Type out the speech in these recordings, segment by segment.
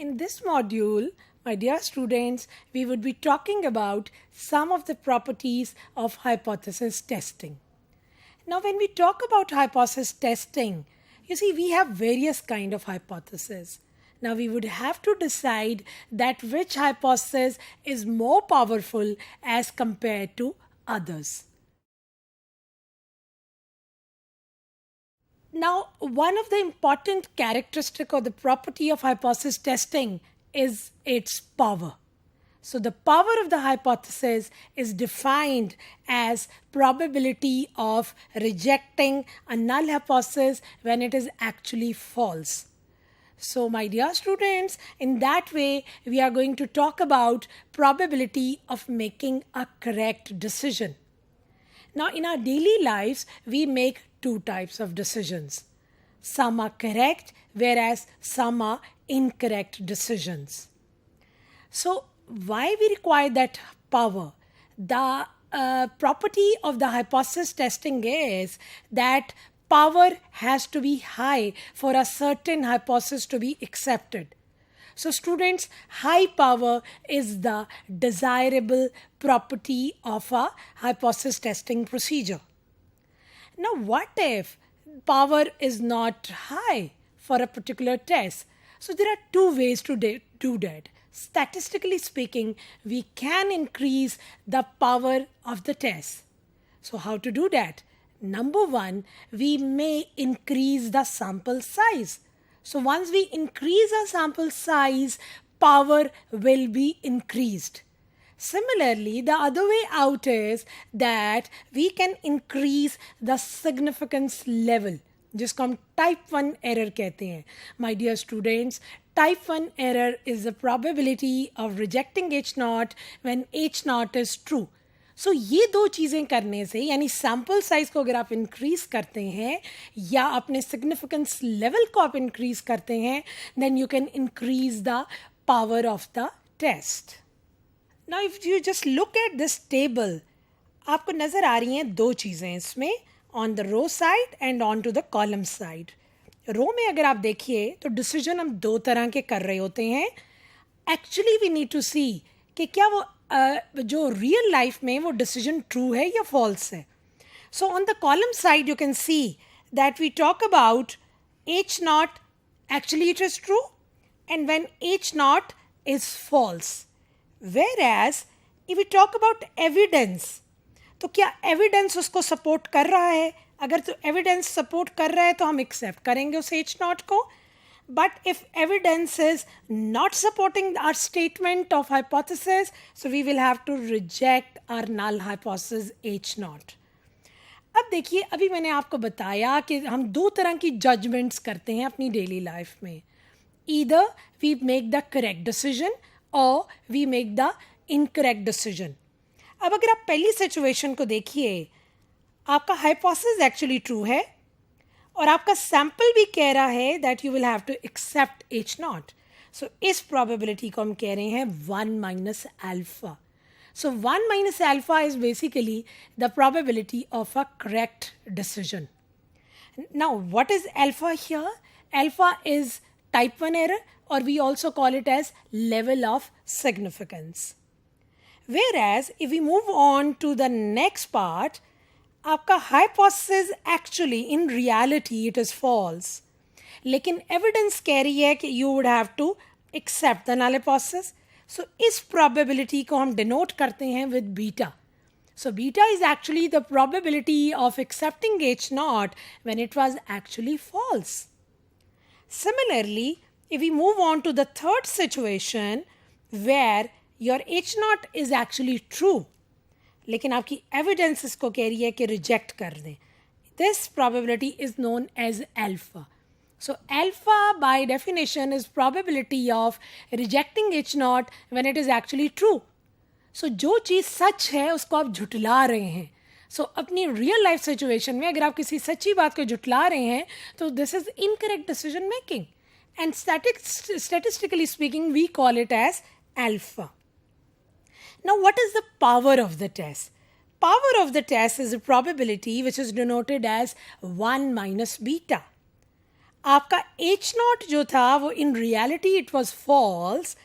In this module, my dear students, we would be talking about some of the properties of hypothesis testing. Now, when we talk about hypothesis testing, you see, we have various kind of hypotheses. Now, we would have to decide that which hypothesis is more powerful as compared to others. Now, one of the important characteristic or the property of hypothesis testing is its power. So the power of the hypothesis is defined as probability of rejecting a null hypothesis when it is actually false. So my dear students, in that way, we are going to talk about probability of making a correct decision. Now, in our daily lives, we make two types of decisions. Some are correct, whereas some are incorrect decisions. So, why we require that power? The property of the hypothesis testing is that power has to be high for a certain hypothesis to be accepted. So students, high power is the desirable property of a hypothesis testing procedure. Now, what if power is not high for a particular test? So there are two ways to do that. Statistically speaking, we can increase the power of the test. So how to do that? Number one, we may increase the sample size. So once we increase our sample size, power will be increased. Similarly, the other way out is that we can increase the significance level, जिसको हम type 1 error कहते हैं. My dear students, type 1 error is the probability of rejecting H0 when H0 is true. सो ये दो चीज़ें करने से, यानी सैम्पल साइज को अगर आप इंक्रीज करते हैं या अपने सिग्निफिकेंस लेवल को आप इंक्रीज करते हैं, then you can increase the power of the test. Now if you just look at this table, आपको नज़र आ रही हैं दो चीज़ें इसमें, on the row side and on to the column side. Row में अगर आप देखिए तो डिसीजन हम दो तरह के कर रहे होते हैं. एक्चुअली वी नीड टू सी कि क्या वो जो रियल लाइफ में वो डिसीजन ट्रू है या फॉल्स है. So on the column side you can see that we talk about H0 actually it is true and when H0 is false. Whereas if we talk about evidence, तो क्या evidence उसको support कर रहा है? अगर तो evidence support कर रहा है तो हम एक्सेप्ट करेंगे उस H0 को. But if evidence is not supporting our statement of hypothesis, so we will have to reject our null hypothesis H0. अब देखिए, अभी मैंने आपको बताया कि हम दो तरह की जजमेंट्स करते हैं अपनी डेली लाइफ में. Either we make the correct decision or we make the incorrect decision. अब अगर आप पहली सिचुएशन को देखिए, आपका हाइपोथेसिस एक्चुअली ट्रू है और आपका सैंपल भी कह रहा है that you will have to accept H0. So इस प्रोबेबिलिटी को हम कह रहे हैं 1 minus alpha. So 1 minus alpha is basically the probability of a correct decision. Now what is alpha here? Alpha is type 1 error और we also call it as level of significance. Whereas if we move on to the next part, आपका hypothesis actually in reality it is false, लेकिन evidence कह रही है कि you would have to accept the null hypothesis. So इस probability को हम denote करते हैं with beta. So beta is actually the probability of accepting H0 when it was actually false. Similarly, if we move on to the third situation where your H0 is actually true, लेकिन आपकी evidence इसको कह रही है कि reject कर दें, this probability is known as alpha. So alpha by definition is probability of rejecting H0 when it is actually true. So जो चीज़ सच है उसको आप झुटला रहे हैं. सो अपनी रियल लाइफ सिचुएशन में अगर आप किसी सच्ची बात को झुटला रहे हैं तो this is incorrect decision making, and statistically speaking we call it as alpha. Now, what is the power of the test? Power of the test is a probability which is denoted as 1 minus beta. आपका H naught जो था वो in reality it was false,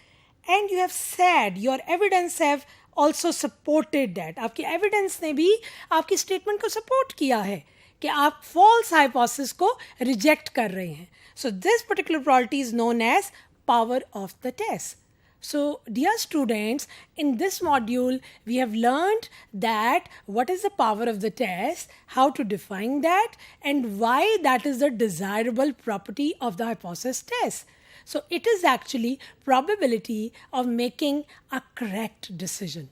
and you have said your evidence have also supported that. आपकी evidence ने भी आपकी statement को support किया है कि आप false hypothesis को reject कर रहे हैं. So this particular property is known as power of the test. So, dear students, in this module, we have learned that what is the power of the test, how to define that, and why that is the desirable property of the hypothesis test. So, it is actually probability of making a correct decision.